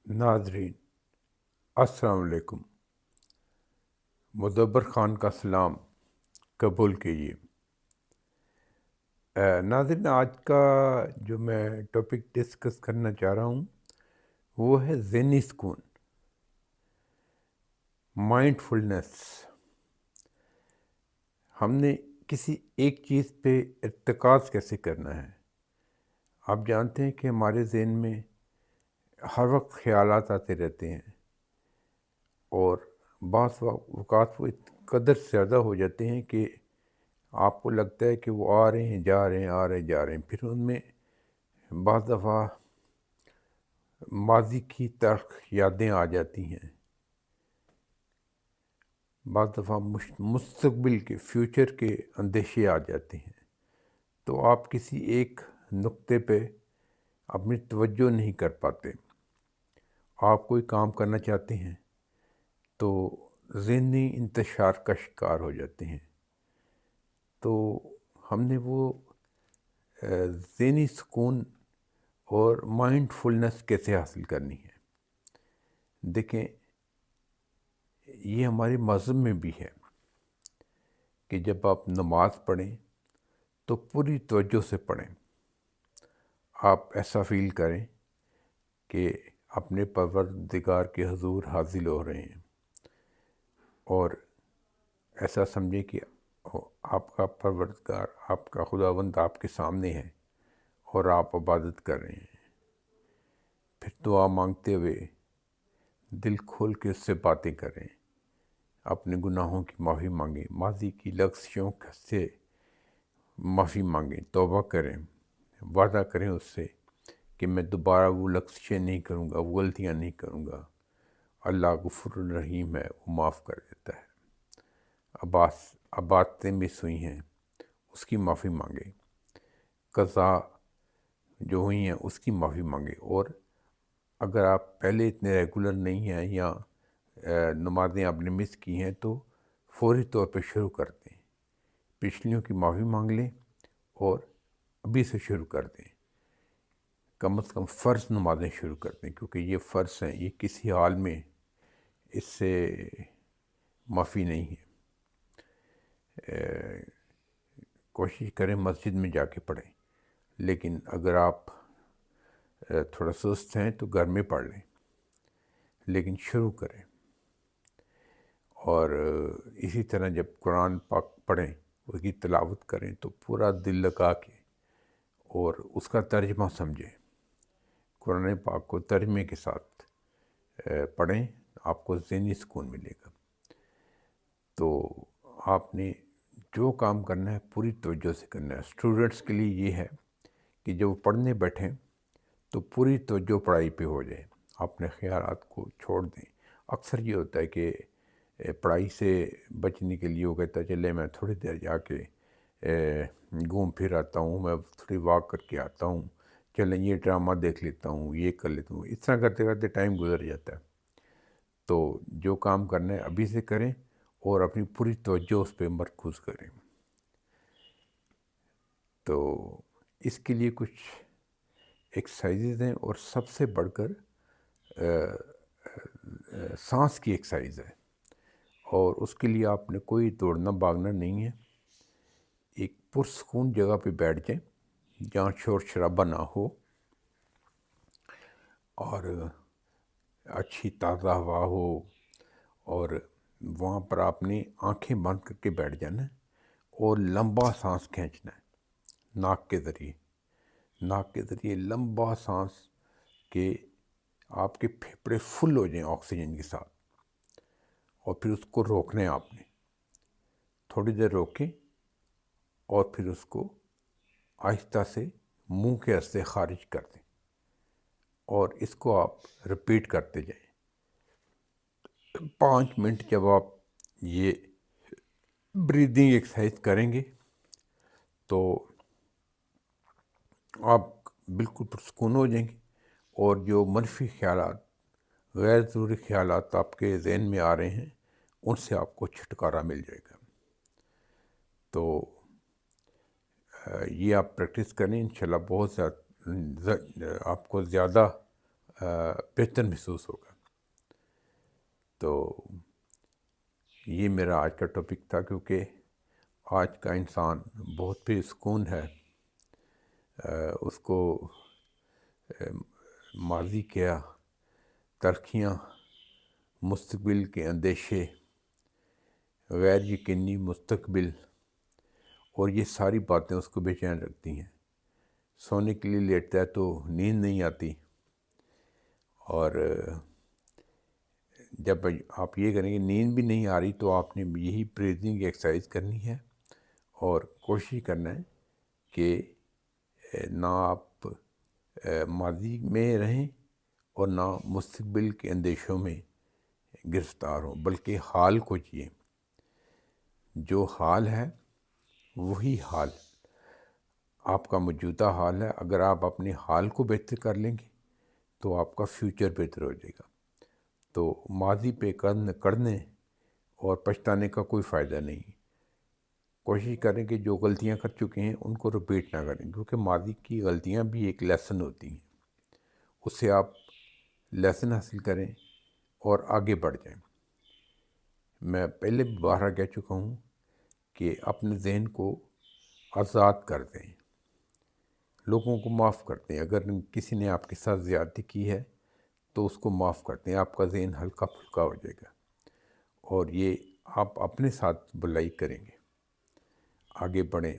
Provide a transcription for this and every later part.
ناظرین السلام علیکم۔ مدبر خان کا سلام قبول کیجیے۔ ناظرین، آج کا جو میں ٹاپک ڈسکس کرنا چاہ رہا ہوں وہ ہے ذہنی سکون، مائنڈ فلنس۔ ہم نے کسی ایک چیز پہ ارتکاز کیسے کرنا ہے؟ آپ جانتے ہیں کہ ہمارے ذہن میں ہر وقت خیالات آتے رہتے ہیں، اور بعض اوقات وہ قدر زیادہ ہو جاتے ہیں کہ آپ کو لگتا ہے کہ وہ آ رہے ہیں جا رہے ہیں، آ رہے جا رہے ہیں۔ پھر ان میں بعض دفعہ ماضی کی تلخ یادیں آ جاتی ہیں، بعض دفعہ مستقبل کے فیوچر کے اندیشے آ جاتے ہیں۔ تو آپ کسی ایک نقطے پہ اپنی توجہ نہیں کر پاتے۔ آپ کوئی کام کرنا چاہتے ہیں تو ذہنی انتشار کا شکار ہو جاتے ہیں۔ تو ہم نے وہ ذہنی سکون اور مائنڈ فلنس کیسے حاصل کرنی ہے؟ دیکھیں، یہ ہمارے مذہب میں بھی ہے کہ جب آپ نماز پڑھیں تو پوری توجہ سے پڑھیں۔ آپ ایسا فیل کریں کہ اپنے پروردگار کے حضور حاضر ہو رہے ہیں، اور ایسا سمجھیں کہ آپ کا پروردگار، آپ کا خداوند آپ کے سامنے ہے اور آپ عبادت کر رہے ہیں۔ پھر دعا مانگتے ہوئے دل کھول کے اس سے باتیں کریں، اپنے گناہوں کی معافی مانگیں، ماضی کی لغزشوں سے معافی مانگیں، توبہ کریں، وعدہ کریں اس سے کہ میں دوبارہ وہ لغزشیں نہیں کروں گا، وہ غلطیاں نہیں کروں گا۔ اللہ غفور الرحیم ہے، وہ معاف کر دیتا ہے۔ اب باتیں مس ہوئی ہیں اس کی معافی مانگیں، قضا جو ہوئی ہیں اس کی معافی مانگیں۔ اور اگر آپ پہلے اتنے ریگولر نہیں ہیں یا نمازیں آپ نے مس کی ہیں تو فوری طور پہ شروع کر دیں، پچھلیوں کی معافی مانگ لیں اور ابھی سے شروع کر دیں۔ کم از کم فرض نمازیں شروع کر دیں، کیونکہ یہ فرض ہیں، یہ کسی حال میں اس سے معافی نہیں ہے۔ کوشش کریں مسجد میں جا کے پڑھیں، لیکن اگر آپ تھوڑا سست ہیں تو گھر میں پڑھ لیں، لیکن شروع کریں۔ اور اسی طرح جب قرآن پاک پڑھیں، اس کی تلاوت کریں تو پورا دل لگا کے اور اس کا ترجمہ سمجھیں۔ قرآن پاک کو ترجمے کے ساتھ پڑھیں، آپ کو ذہنی سکون ملے گا۔ تو آپ نے جو کام کرنا ہے پوری توجہ سے کرنا ہے۔ اسٹوڈنٹس کے لیے یہ ہے کہ جب وہ پڑھنے بیٹھیں تو پوری توجہ پڑھائی پہ ہو جائے، اپنے خیالات کو چھوڑ دیں۔ اکثر یہ ہوتا ہے کہ پڑھائی سے بچنے کے لیے وہ کہتا ہے چلے میں تھوڑی دیر جا کے گھوم پھر آتا ہوں، میں تھوڑی واک کر کے آتا ہوں، چلیں یہ ڈرامہ دیکھ لیتا ہوں، یہ کر لیتا ہوں۔ اس طرح کرتے کرتے ٹائم گزر جاتا ہے۔ تو جو کام کرنا ہے ابھی سے کریں اور اپنی پوری توجہ اس پہ مرکوز کریں۔ تو اس کے لیے کچھ ایکسرسائزز ہیں، اور سب سے بڑھ کر سانس کی ایکسرسائز ہے، اور اس کے لیے آپ نے کوئی دوڑنا بھاگنا نہیں ہے۔ ایک پرسکون جگہ پہ بیٹھ جائیں جہاں شور شرابہ نہ ہو، اور اچھی تازہ ہوا ہو، اور وہاں پر آپ نے آنکھیں بند کر کے بیٹھ جانا ہے اور لمبا سانس کھینچنا ہے ناک کے ذریعے لمبا سانس کہ آپ کے پھیپھڑے فل ہو جائیں آکسیجن کے ساتھ، اور پھر اس کو روکنا ہے۔ آپ نے تھوڑی دیر روکیں اور پھر اس کو آہستہ سے منہ کے راستے خارج کر دیں، اور اس کو آپ رپیٹ کرتے جائیں۔ 5 منٹ جب آپ یہ بریدنگ ایکسرسائز کریں گے تو آپ بالکل پرسکون ہو جائیں گے، اور جو منفی خیالات، غیر ضروری خیالات آپ کے ذہن میں آ رہے ہیں ان سے آپ کو چھٹکارا مل جائے گا۔ تو یہ آپ پریکٹس کریں، انشاءاللہ بہت زیادہ آپ کو زیادہ بہتر محسوس ہوگا. تو یہ میرا آج کا ٹاپک تھا، کیونکہ آج کا انسان بہت بے سکون ہے. اس کو ماضی کیا تلخیاں، مستقبل کے اندیشے، غیر یقینی مستقبل، اور یہ ساری باتیں اس کو بے چین رکھتی ہیں. سونے کے لیے لیٹتا ہے تو نیند نہیں آتی، اور جب آپ یہ کریں گے نیند بھی نہیں آ رہی تو آپ نے یہی بریدنگ ایکسرسائز کرنی ہے، اور کوشش کرنا ہے کہ نہ آپ ماضی میں رہیں اور نہ مستقبل کے اندیشوں میں گرفتار ہوں، بلکہ حال کو جئیں. جو حال ہے وہی حال آپ کا موجودہ حال ہے. اگر آپ اپنے حال کو بہتر کر لیں گے تو آپ کا فیوچر بہتر ہو جائے گا. تو ماضی پہ کرنے اور پچھتانے کا کوئی فائدہ نہیں. کوشش کریں کہ جو غلطیاں کر چکے ہیں ان کو رپیٹ نہ کریں، کیونکہ ماضی کی غلطیاں بھی ایک لیسن ہوتی ہیں. اس سے آپ لیسن حاصل کریں اور آگے بڑھ جائیں. میں پہلے بھی بارہا کہہ چکا ہوں کہ اپنے ذہن کو آزاد کر دیں، لوگوں کو معاف کر دیں. اگر کسی نے آپ کے ساتھ زیادتی کی ہے تو اس کو معاف کر دیں، آپ کا ذہن ہلکا پھلکا ہو جائے گا، اور یہ آپ اپنے ساتھ بلائی کریں گے. آگے بڑھیں،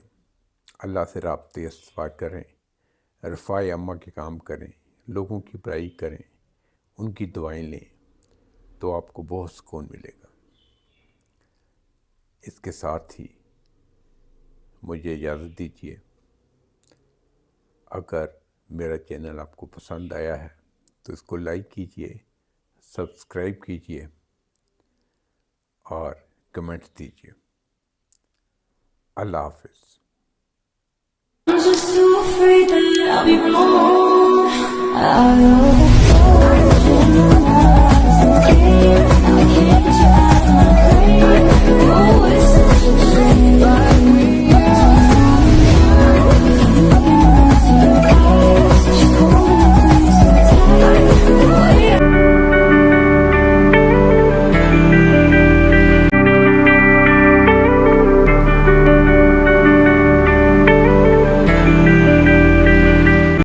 اللہ سے رابطے استوار کریں، رفاع عامہ کے کام کریں، لوگوں کی بھلائی کریں، ان کی دعائیں لیں، تو آپ کو بہت سکون ملے گا. اس کے ساتھ ہی مجھے اجازت دیجیے. اگر میرا چینل آپ کو پسند آیا ہے تو اس کو لائک کیجیے، سبسکرائب کیجیے اور کمنٹس دیجیے. اللہ حافظ. I'm just so afraid that I'll be wrong.